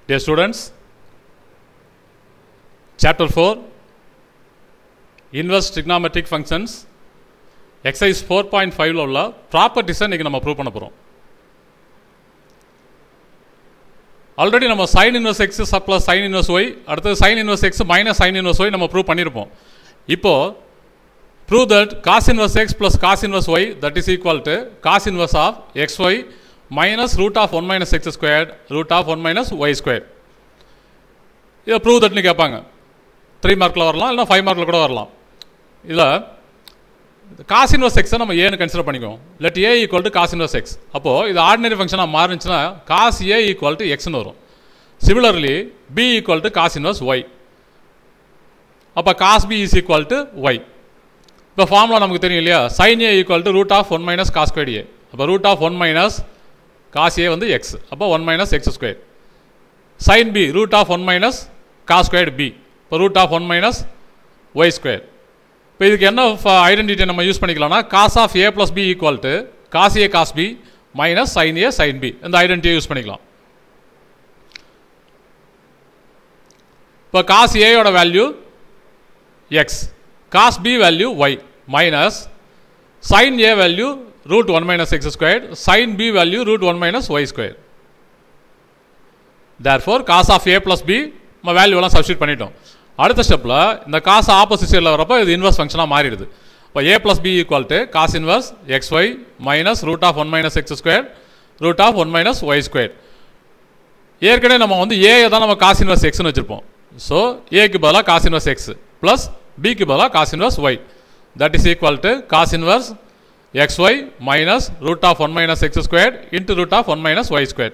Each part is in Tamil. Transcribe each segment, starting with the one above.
Dear students, Chapter 4, Inverse Trigonometric Functions, Exercise 4.5 ல உள்ள ப்ராப்பர்ட்டிஸை இன்றைக்கி நம்ம ப்ரூவ் பண்ண போகிறோம். ஆல்ரெடி நம்ம sin inverse x plus sin inverse y, அடுத்தது sin inverse x minus sin inverse y நம்ம ப்ரூவ் பண்ணியிருப்போம். இப்போது prove that cos inverse x plus cos inverse y that is equal to cos inverse of xy minus root of 1 minus x squared root of 1 minus y squared. இதை ப்ரூவ் தட்னு கேட்பாங்க. 3 மார்க்கில் வரலாம், இல்லைனா 5 மார்க்கில் கூட வரலாம். இதில் காஸ் இன்வர்ஸ் எக்ஸை நம்ம ஏன்னு கன்சிடர் பண்ணிக்குவோம். Let a equal to cos inverse x. அப்போது இது ஆர்டினரி ஃபங்க்ஷனாக மாறிச்சுன்னா காஸ் ஏ ஈக்குவல் டு எக்ஸ்னு வரும். Similarly b equal to cos inverse y. அப்போ cos b is equal to y. இப்போ ஃபார்முலா நமக்கு தெரியும் இல்லையா, sine a equal to root of 1 minus cos square a. அப்போ root of 1 minus cos a வந்து எக்ஸ், அப்போ 1 minus x square. Sine b root of 1 minus cos square b, இப்போ root of 1 minus y square. இப்போ இதுக்கு என்ன ஐடென்டிட்டியை நம்ம யூஸ் பண்ணிக்கலாம்னா cos of a plus b equal to cos a cos b minus sine a sine b, இந்த ஐடென்டிட்டியை யூஸ் பண்ணிக்கலாம். இப்போ காஸ் ஏயோட value x, cos b value y minus sine a value root 1 minus x square, sine b value root 1 minus y square. Therefore cos of a plus B நம்ம வேல்யூலாம் சப்ஸ்டியூட் பண்ணிட்டோம். அடுத்த ஸ்டெப்பில் இந்த காசு ஆப்போசிட் சைடில் வரப்போ இது இன்வர்ஸ் ஃபங்க்ஷனாக மாறிடுது. இப்போ a plus b equal to cos inverse x y minus root of 1 minus x square root of 1 minus y square. ஏற்கனவே நம்ம வந்து ஏ தான் நம்ம காஸ் இன்வர்ஸ் எக்ஸ்னு வச்சுருப்போம். ஸோ ஏக்கு பதிலாக காஸ் இன்வர்ஸ் எக்ஸ் ப்ளஸ் பிக்கு பதிலாக cos inverse y, that is equal to cos inverse x y minus root of 1 minus x square into root of 1 minus y square.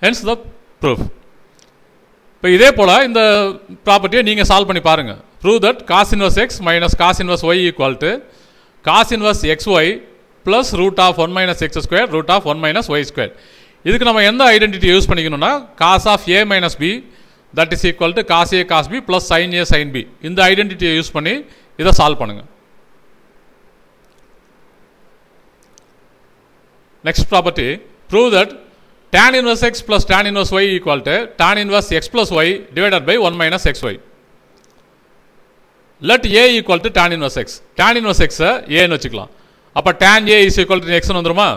Hence the proof. இப்போ இதே போல் இந்த ப்ராப்பர்ட்டியை நீங்கள் சால்வ் பண்ணி பாருங்கள். Prove that cos inverse x minus cos inverse y equal to cos inverse x y plus root of 1 minus x square root of 1 minus y square. இதுக்கு நம்ம எந்த ஐடென்டிட்டி யூஸ் பண்ணிக்கணும்னா cos of a minus b that is equal to cos a cos b plus sine a sine b, இந்த ஐடென்டிட்டியை யூஸ் பண்ணி இதை சால்வ் பண்ணுங்கள். Next property, prove that tan inverse x plus tan inverse y equal to tan inverse x plus y divided by 1 minus xy. Let a equal to tan inverse x. Tan inverse x a ன்னு வச்சுக்கலாம். அப்போ tan a is equal to x ன்னு வந்துருமா,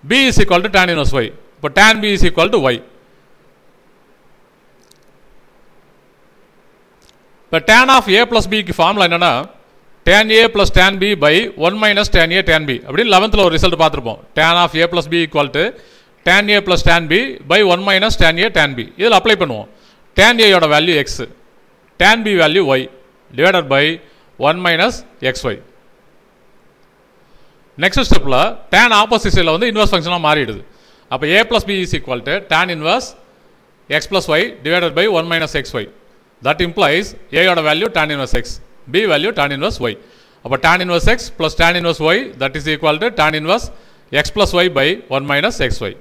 b is equal to tan inverse y. இப்போ tan b is equal to y. இப்போ tan of a plus b க்கு ஃபார்முலா என்னன்னா tan a plus tan b by 1 minus tan a tan b. அப்படின்னு 11th ஒரு ரிசல்ட் பார்த்துருப்போம். tan of a plus b equal to tan a plus tan b by 1 minus tan a tan b. இதில் அப்ளை பண்ணுவோம். tan a யோட value x, tan b value y divided by 1 minus xy. Next ஸ்டெப்பில் tan ஆப்போசிட் சைடில் வந்து இன்வர்ஸ் ஃபங்க்ஷனாக மாறிடுது. அப்போ a plus b is equal to tan inverse x plus y divided by 1 minus xy. That implies a யோட value tan inverse x, b value tan inverse y. அப்போ tan inverse x plus tan inverse y that is equal to tan inverse x plus y by 1 minus xy.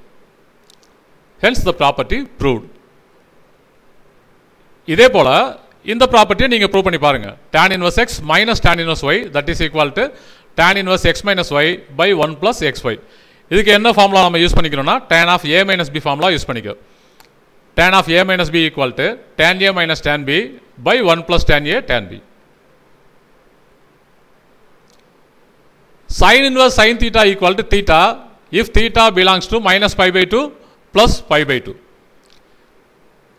Hence the property proved. இதே போல இந்த ப்ராப்பர்ட்டியை நீங்கள் ப்ரூவ் பண்ணி பாருங்க. tan inverse x minus tan inverse y that is equal to tan inverse x minus y by 1 plus xy. இதுக்கு என்ன ஃபார்முலா நம்ம யூஸ் பண்ணிக்கணும்னா tan of a minus b formula use பண்ணிக்கோ. tan of a minus b equal to tan a minus tan b by 1 plus tan a tan b. Sin inverse sin theta equal to theta if theta belongs to minus pi by 2 plus pi by 2.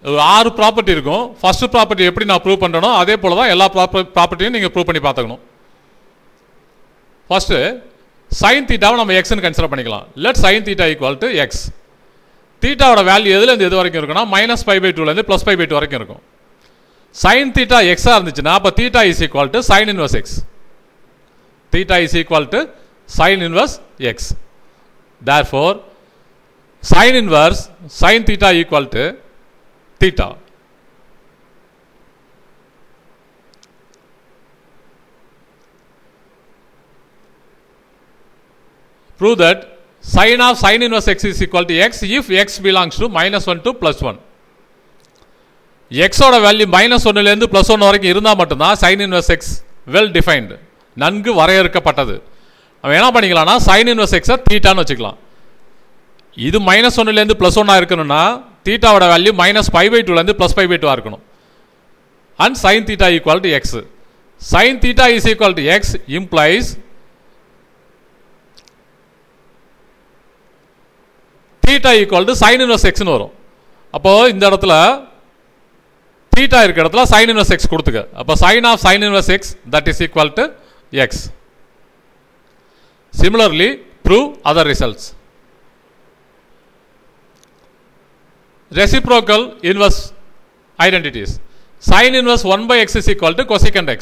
6 property இருக்கும். ஃபர்ஸ்ட் ப்ராப்பர்ட்டி எப்படி நான் ப்ரூவ் பண்ணுறனோ அதே போல தான் எல்லா ப்ராப்பர்ட்டியும் நீங்கள் ப்ரூவ் பண்ணி பார்த்துக்கணும். ஃபர்ஸ்ட்டு சைன் தீட்டாவை நம்ம எக்ஸ்ன்னு கன்சிடர் பண்ணிக்கலாம். Let sine theta equal to x. தீட்டாவோட வேல்யூ எதுலேருந்து எது வரைக்கும் இருக்குன்னா மைனஸ் பை பை 2லேருந்து ப்ளஸ் பை பை 2 வரைக்கும் இருக்கும். சைன் தீட்டா எக்ஸாக இருந்துச்சுன்னா அப்போ theta is equal to sine inverse x. Theta is equal to sin inverse x. Therefore, sin inverse sin theta equal to theta. Prove that sin of sin inverse x is equal to x if x belongs to minus 1 to plus 1. x ஓட வேல்யூ மைனஸ் 1லேருந்து ப்ளஸ் 1 வரைக்கும் இருந்தால் மட்டும்தான் sin inverse x well defined, நன்கு வரையறுக்கப்பட்டது. நம்ம என்ன பண்ணிக்கலாம்னா சைன் இன்வர்ஸ் எக்ஸை தீட்டான்னு வச்சுக்கலாம். இது மைனஸ் 1லேருந்து ப்ளஸ் 1 இருக்கணும்னா தீட்டாவோட வேல்யூ -π/2 plus π/2 இருக்கணும். And sin theta equal to x. Sin theta is equal to x implies theta equal to sin inverse x னு வரும். அப்போ இந்த இடத்துல theta இருக்க இடத்துல sin inverse x கொடுத்துக்க. அப்போ sin of sin inverse x that is equal to x. Similarly, prove other results. Reciprocal inverse identities. Sin inverse 1/x is equal to cosecant x.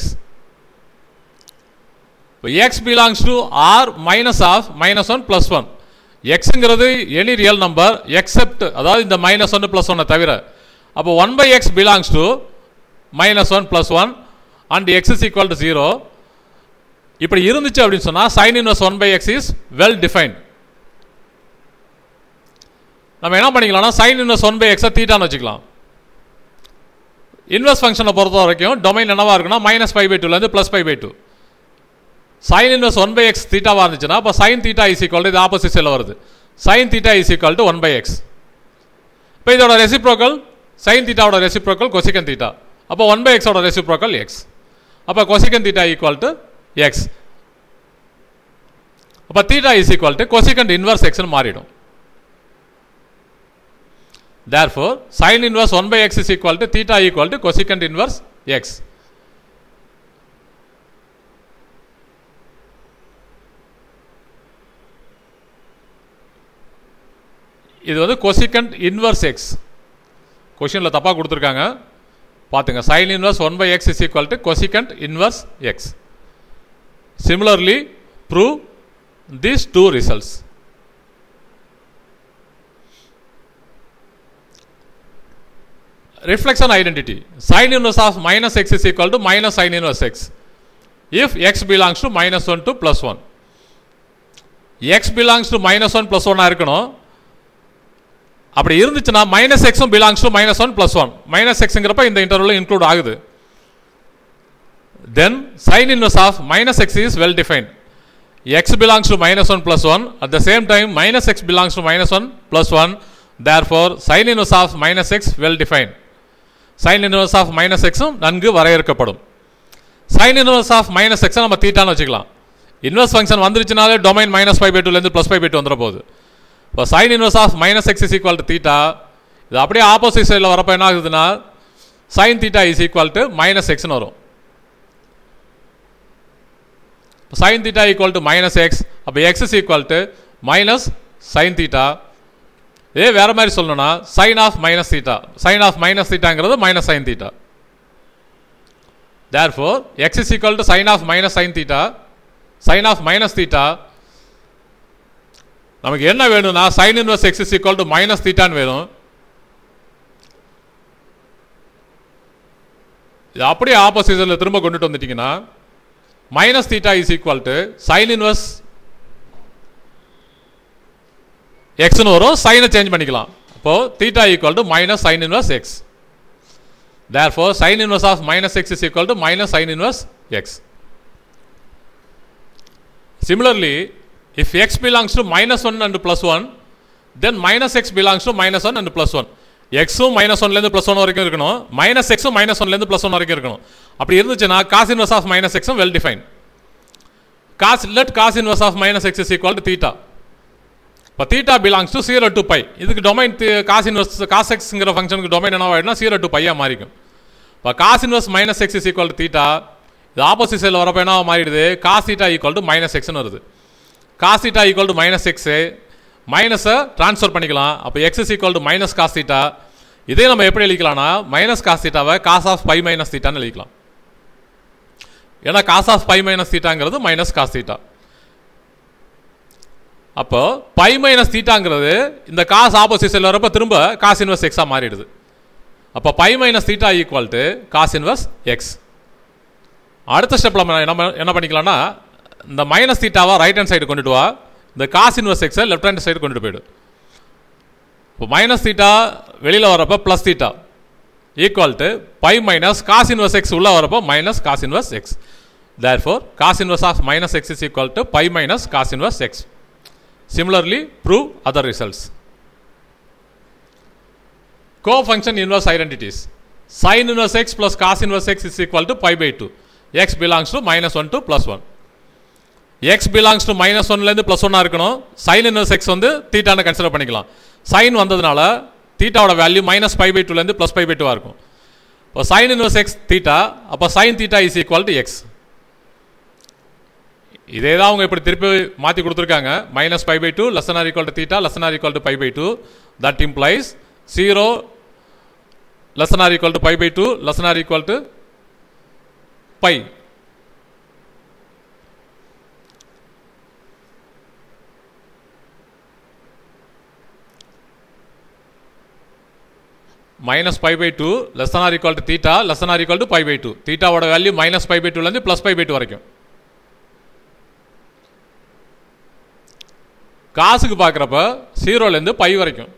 X belongs to R minus of -1 plus 1. X ங்கிறது any real number except அதாவது இந்த -1 plus 1 தவிர. அப்போ 1/x belongs to -1 plus 1 and x is equal to 0. இப்படி இருந்துச்சு அப்படின்னு சொன்னா sin inverse 1/x is well defined. நம்ம என்ன பண்ணிக்கலாம்னா sin inverse 1/x தீட்டான்னு வச்சுக்கலாம். இன்வெர்ஸ் ஃபங்க்ஷனை பொறுத்த வரைக்கும் டொமைன் என்னவா இருக்குன்னா -π/2 ல இருந்து +π/2. sin inverse 1/x தீட்டாவா இருந்துச்சுன்னா அப்போ sin theta is equal to இது ஆப்போசிட் சைடுல வருது. sin theta is equal to 1/x. இப்போ இதோட ரெசிப்ரோக்கல் sin thetaவோட ரெசிப்ரோக்கல் cosecant theta. அப்போ 1/x ஓட ரெசிப்ரோக்கல் x. அப்போ cosecant theta equal to x. அப்போ theta is equal to cosecant inverse x னு மாறிடும். Therefore, sin inverse 1/x is equal to theta equal to cosecant inverse x. இது வந்து cosecant inverse x. क्वेश्चनல தப்பா கொடுத்திருக்காங்க. பாத்துங்க sin inverse 1/x is equal to cosecant inverse x. Similarly, prove these two results. Reflection identity. Sin inverse of -x is equal to minus sin inverse x. If x belongs to -1 to +1. x belongs to -1 plus 1 இருக்கணும். அப்படி இருந்துச்சுன்னா -x belongs to -1 plus 1. -x ங்கறப்ப இந்த இன்டர்வல்ல இன்க்ளூட் ஆகுது. Then sin inverse of -x is well defined. x belongs to -1 plus 1. At the same time -x belongs to -1 plus 1. Therefore sin inverse of -x well defined. sin inverse of -x நன்கு வரையறுக்கப்படும். sin inverse of -x நம்ம தீட்டான்னு வச்சுக்கலாம். இன்வெர்ஸ் ஃபங்க்ஷன் வந்துருச்சுனாலே டொமைன் -π/2 ல இருந்து +π/2 வந்துற போகுது. இப்போ sin inverse of -x is equal to theta. இது அப்படியே ஆப்போசிட் சைடுல வரப்ப என்ன ஆகுதுன்னா sin theta is equal to -x னு வரும். sin theta equal to -x. அப்ப x is equal to -sin theta. இதே வேற மாதிரி சொல்லணும்னா sin of -theta. sin of -thetaங்கிறது -sin theta. Therefore x is equal to sin of -sin theta. sin of -theta நமக்கு என்ன வேணும்னா sin inverse x is equal to -theta ன்னு வேணும். இது அப்படியே ஆப்போசிட்ல திரும்ப கொண்டுட்டு வந்துட்டீங்கன்னா -theta is equal to sin inverse x னு வரும். sin சேஞ்ச் பண்ணிக்கலாம். அப்போ theta equal to -sin inverse x. Therefore sin inverse of -x is equal to -sin inverse x. Similarly, if x belongs to -1 and +1, then -x belongs to -1 and +1. x -1 ல இருந்து +1 வரைக்கும் இருக்கணும். -x -1 ல இருந்து +1 வரைக்கும் இருக்கணும். அப்படி இருந்துச்சுன்னா cos inverse of -x well defined. Let cos inverse of -x is equal to theta. இப்போ theta belongs to 0 to π. இதுக்கு domain cos inverse cos x ங்கற ஃபங்க்ஷனுக்கு டொமைன் என்னவா ஆயிடும்னா 0 to π ஆ மாறிக்கும். இப்போ cos inverse -x is equal to theta. இது ஆப்போசிட் சைடுல வரப்ப என்னவா மாறிடுது cos theta equal to -x ன்னு வருது. cos theta equal to -x மைனஸை ட்ரான்ஸ்ஃபர் பண்ணிக்கலாம். அப்போ x is equal to -cos theta. இதே நம்ம எப்படி எழுதிக்கலாம்னா -cos thetaவை cos of π - theta ன்னு எழுதிக்கலாம். ஏன்னா cos of π - thetaங்கிறது -cos theta. அப்போ π - thetaங்கிறது இந்த cos ஆப்போசிட் சைடுல வரப்ப திரும்ப cos inverse x ஆ மாறிடுது. அப்போ π - theta equal to cos inverse x. அடுத்த ஸ்டெப்ல நம்ம என்ன பண்ணிக்கலாம்னா இந்த -thetaவை ரைட் ஹேண்ட் சைடு கொண்டுட்டு வா. இந்த cos inverse x left hand side கொண்டுட்டு போய்டு. இப்போ -theta வெளியில வரப்ப +theta equal to π - cos inverse x உள்ள வரப்ப -cos inverse x. Therefore cos inverse of -x is equal to π - cos inverse x. Similarly, prove other results. co-function inverse identities. Sin inverse x plus cos inverse x is equal to pi by 2. X belongs to minus 1 to plus 1. X belongs to minus 1 லேருந்து plus 1 இருக்கணும். sin inverse x வந்து தீட்டான்னு கன்சிடர் பண்ணிக்கலாம். sin வந்ததுனால தீட்டாவோட வேல்யூ minus pi by 2 லேருந்து plus pi by 2 இருக்கும். இப்போ sin inverse x தீட்டா, அப்போ sin theta is equal to x. இதே தான் அவங்க இப்படி திருப்பி மாற்றி கொடுத்துருக்காங்க. minus pi by 2 less than or equal to theta less than or equal to pi by 2. That implies 0 less than or equal to pi by 2 less than or equal to pi. minus pi by 2 less than or equal to theta less than or equal to pi by 2. Theta ஓட வேல்யூ minus pi by 2 லேருந்து plus pi by 2 வரைக்கும். காசுக்கு பார்க்குறப்ப 0 லேருந்து pi வரைக்கும்.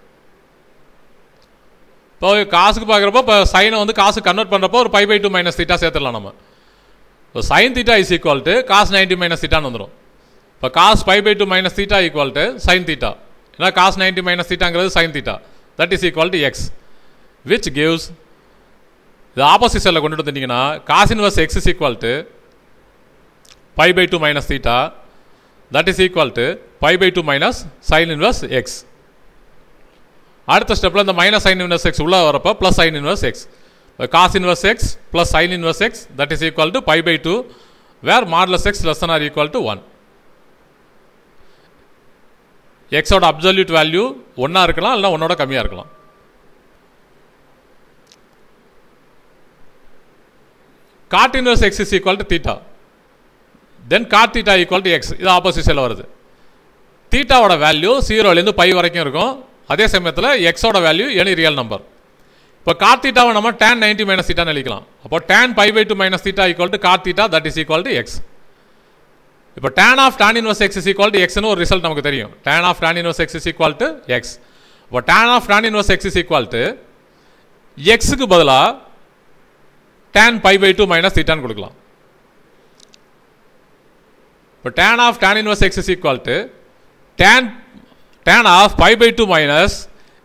இப்போ காசுக்கு பார்க்குறப்ப இப்போ சைனை வந்து காசு கன்வெர்ட் பண்ணுறப்போ ஒரு pi by 2 மைனஸ் தீட்டா சேர்த்துடலாம் நம்ம. இப்போ sin theta is equal to cos 90 minus தீட்டான்னு வந்துடும். இப்போ cos pi by 2 minus theta equal to sin theta. ஏன்னா cos 90 மைனஸ் தீட்டாங்கிறது sin theta. That is equal to x. Which gives the opposite cell கொண்டுட்டு வந்தீங்கன்னா cos inverse x is equal to pi by 2 minus theta. That is equal to pi by 2 minus sin inverse x. அடுத்த ஸ்டெப்ல இந்த minus sin inverse x உள்ள வரப்ப plus sin inverse x. Cos inverse x plus sin inverse x that is equal to pi by 2 where modulus x less than or equal to 1. x ஓட absolute value 1 இருக்கலாம் இல்ல 1 ஓட கம்மியா இருக்கலாம். cot inverse x is equal to theta. Then cot theta equal to x. இது ஆப்போசிட் சைடில் வருது. தீட்டாவோட வேல்யூ 0லேருந்து பை வரைக்கும் இருக்கும். அதே சமயத்தில் எக்ஸோட வேல்யூ எனி ரியல் நம்பர். இப்போ cot thetaவை நம்ம tan 90 மைனஸ் தீட்டான்னு எழுதிக்கலாம். அப்போ tan pi by 2 minus theta equal to cot theta that is equal to x. இப்போ tan of tan inverse x is equal to x னு ஒரு ரிசல்ட் நமக்கு தெரியும். tan of tan inverse x is equal to x. இப்போ tan of tan inverse x is equal to x-க்கு பதிலாக tan pi by 2 minus theta ன்னு கொடுக்கலாம். இப்போ tan of tan inverse x is equal to tan of pi by 2 minus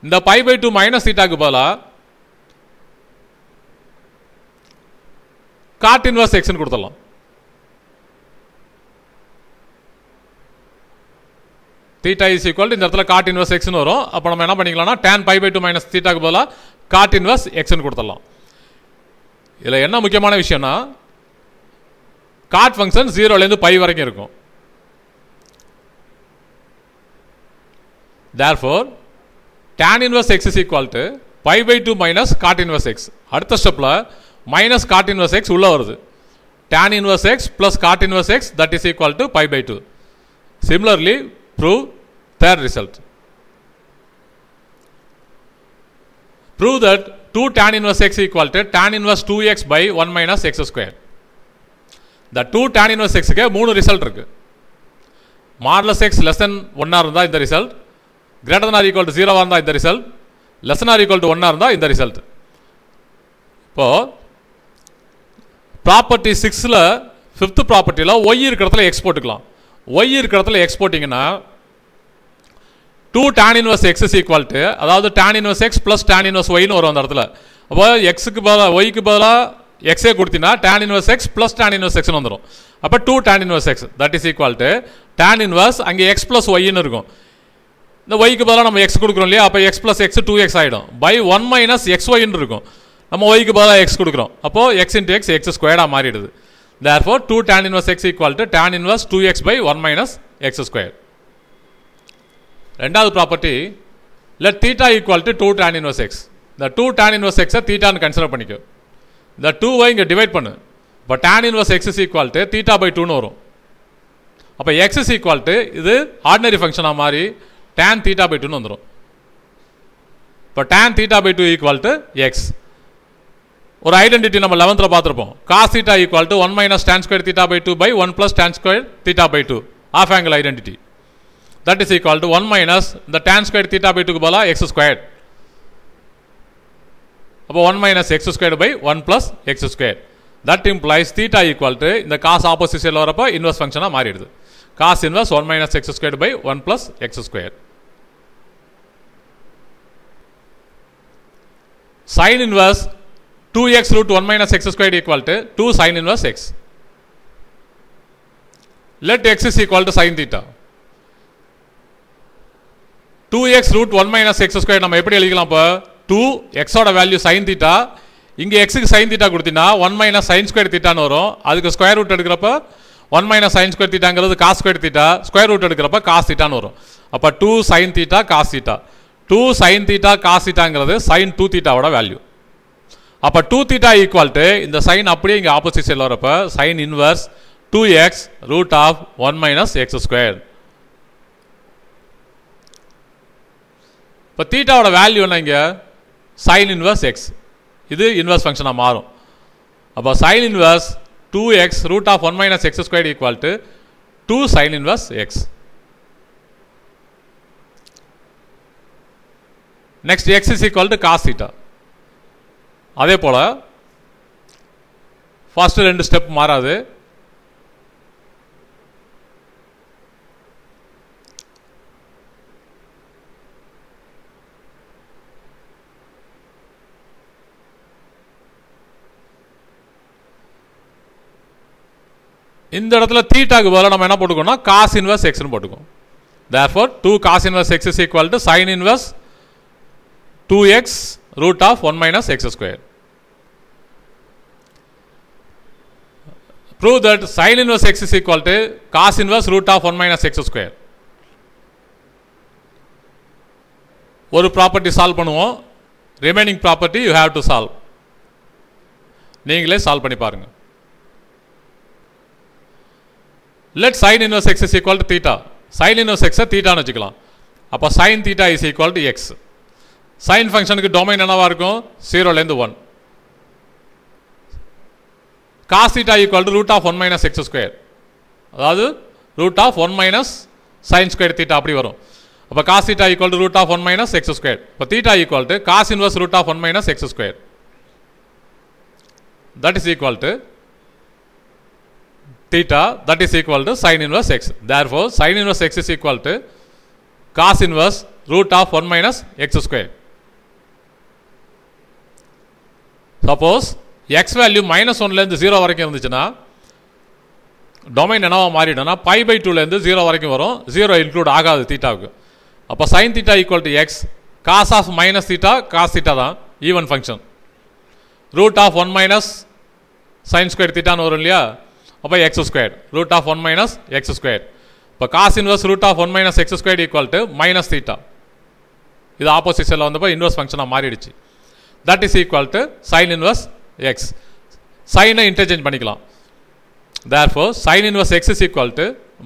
இந்த pi by 2 minus thetaக்கு பதிலா cot inverse x ன்னு கொடுத்துடலாம். theta is equal to இந்த இடத்துல cot inverse x ன்னு வரும். அப்போ நம்ம என்ன பண்ணிக்கலாம்னா tan pi by 2 minus thetaக்கு பதிலா cot inverse x ன்னு கொடுத்துடலாம். இதில் என்ன முக்கியமான விஷயம்னா cot ஃபங்க்ஷன் 0லேருந்து பை வரைக்கும் இருக்கும். Therefore tan inverse x is equal to pi by 2 minus cot inverse x. அடுத்த ஸ்டெப்பில் minus cot inverse x உள்ள வருது. tan inverse x plus cot inverse x that is equal to pi by 2. Similarly prove third result. Prove that 2 tan inverse x equal to tan inverse 2x by 1 minus x square. The 2 tan inverse x க்கு மூணு ரிசல்ட் இருக்கு. modulus x less than 1 இருந்தா இந்த result, greater than or equal to 0 இருந்தா இந்த result, less than or equal to 1 இருந்தா இந்த ரிசல்ட். இப்போ ப்ராப்பர்ட்டி 6ல 5th ப்ராப்பர்ட்டியில் y இருக்கிற இடத்துல x போட்டுக்கலாம். y இருக்கிற இடத்துல x போட்டிங்கன்னா 2 tan inverse x is equal to அதாவது tan inverse x plus tan inverse y ன்னு வரும் அந்த இடத்துல. அப்போ x-க்கு பதிலாக y-க்கு பதிலாக x-ஏ கொடுத்தீங்கன்னா tan inverse x plus tan inverse x ன்னு வந்துடும். அப்போ 2 tan inverse x that is equal to tan inverse அங்கே x plus y ன்னு இருக்கும். இந்த y-க்கு பதிலாக நம்ம x கொடுக்குறோம் இல்லையா, அப்போ x plus x 2x ஆகிடும். by 1 minus xy ன்னு இருக்கும். நம்ம y-க்கு பதிலாக x கொடுக்குறோம். அப்போ x into x x ஸ்கொயர்டாக மாறிடுது. Therefore 2 tan inverse x equal to tan inverse 2x by 1 minus x square. ரெண்டாவது property let theta equal to 2 tan inverse x. இந்த 2 tan inverse x தீட்டான்னு கன்சிடர் பண்ணிக்கோ. இந்த 2 இங்கே டிவைட் பண்ணு. இப்போ tan inverse x is equal to theta by 2 ன்னு வரும். அப்போ x is equal to இது ஆர்டினரி ஃபங்க்ஷனாக மாறி tan theta by 2 ன்னு வந்துடும். இப்போ tan theta by 2 equal to x. ஒரு ஐடென்டிட்டி நம்ம 11th பார்த்துருப்போம். cos theta equal to 1 minus tan square theta by 2 by 1 plus tan square theta by 2 half angle identity. That is equal to 1 minus the tan square theta by 2 க்கு பதிலா x squared. அப்போ 1 minus x squared by 1 plus x squared. That implies theta equal to இந்த cos opposite side வரப்ப inverse function மாறிடுது. cos inverse 1 minus x squared by 1 plus x squared. sin inverse 2x root 1 minus x squared equal to 2 sin inverse x. Let x is equal to sin theta. 2x root 1 minus x squared நம்ம எப்படி எழுதிக்கலாம் அப்ப 2x ஓட வேல்யூ sin theta இங்க x க்கு sin theta கொடுத்தினா 1 minus sin square theta ன்னு வரும் அதுக்கு ஸ்கொயர் ரூட் எடுக்கறப்ப 1 minus sin square thetaங்கிறது cos square theta square root எடுக்கறப்ப cos theta ன்னு வரும் அப்ப 2 sin theta cos theta 2 sin theta cos thetaங்கிறது sin 2 theta ஓட வேல்யூ அப்ப 2 theta ஈக்குவல் டு இந்த sin அப்படியே இங்க ஆப்போசிட் சைடுல வரப்ப sin inverse 2x root of 1 minus x squared. இப்போ தீட்டாவோட வேல்யூ என்ன இங்க sin inverse x இது இன்வர்ஸ் ஃபங்க்ஷனா மாறும் அப்ப sin inverse 2x root of 1 minus x squared equal to 2 sin inverse x. Next x is equal to cos theta. அதே போல ஃபர்ஸ்ட் ரெண்டு ஸ்டெப் மாறாது இந்த இடத்துல தீட்டாக்கு பதிலா நம்ம என்ன போட்டுக்கோம்னா cos inverse x னு போட்டுக்கோம் therefore 2 cos inverse x is equal to sin inverse 2x root of 1 minus x square. Prove that sin inverse x is equal to cos inverse root of 1 minus x square. ஒரு ப்ராப்பர்ட்டி சால்வ் பண்ணுவோம் remaining property you have to solve நீங்களே சால்வ் பண்ணி பாருங்க let sin inverse x is equal to theta sin inverse x theta னு வெச்சுக்கலாம் அப்ப sin theta is equal to x sin ஃபங்க்ஷனுக்கு டொமைன் என்னவா இருக்கும் 0 ல இருந்து 1 cos theta equal to root of 1 minus x square அதாவது root of 1 minus sin square theta அப்படி வரும் அப்ப cos theta equal to root of 1 minus x square அப்ப theta equal to cos inverse root of 1 minus x square that is equal to theta that is equal to sin inverse x. Therefore, sin inverse x is equal to cos inverse root of 1 minus x square. Suppose x value minus 1 ல இருந்து 0 வரைக்கும் இருந்துச்சுனா டொமைன் என்னவா மாறிடும்னா pi by 2 ல இருந்து 0 வரைக்கும் வரும் 0 இன்க்ளூட் ஆகாது தீட்டாவுக்கு அப்ப sin theta equal to x cos of minus theta cos theta தான் even function root of 1 minus sin square theta ன்னு வரும் இல்லையா அப்ப x squared root of 1 minus x squared அப்ப cos inverse root of 1 minus x squared equal to minus theta இது ஆப்போசிட் சைடுல வந்தப்ப இன்வர்ஸ் ஃபங்க்ஷனா மாறிடுச்சு that is equal to sin inverse x sin I interchange பண்ணிக்கலாம் therefore sin inverse x is equal to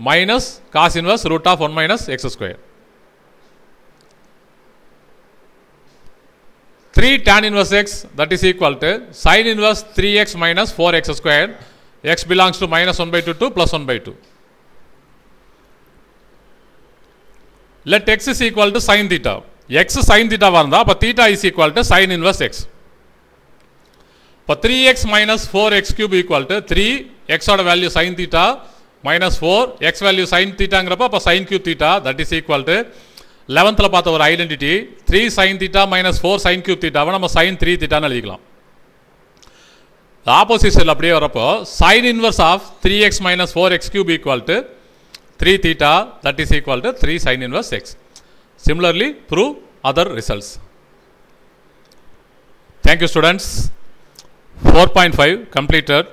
minus cos inverse root of 1 minus x squared 3 tan inverse x that is equal to sin inverse 3x minus 4x squared x belongs to minus 1 by 2 to plus 1 by 2. Let x is equal to sin theta. X sin theta varanda, but theta is equal to sin inverse x. But 3x minus 4x cube equal to 3 x oda value sin theta minus 4 x value sin theta angrappa appa sin cube theta that is equal to 11th la paatha or identity 3 sin theta minus 4 sin cube theta va nama sin 3 theta nu eludikalam. The opposite side அப்படியே வரப்போ sin inverse of 3x minus 4x cube equal to 3 theta that is equal to 3 sin inverse x. Similarly, prove other results. Thank you students. 4.5 completed.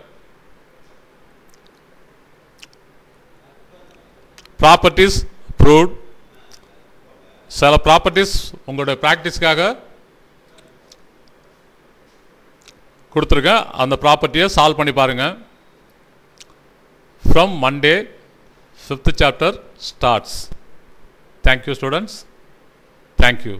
Properties proved. சில ப்ராப்பர்ட்டிஸ் உங்களுடைய ப்ராக்டிஸ்க்காக கொடுத்துருக்கேன் அந்த ப்ராப்பர்ட்டியை சால்வ் பண்ணி பாருங்கள் from Monday 5th chapter starts. Thank you students. Thank you.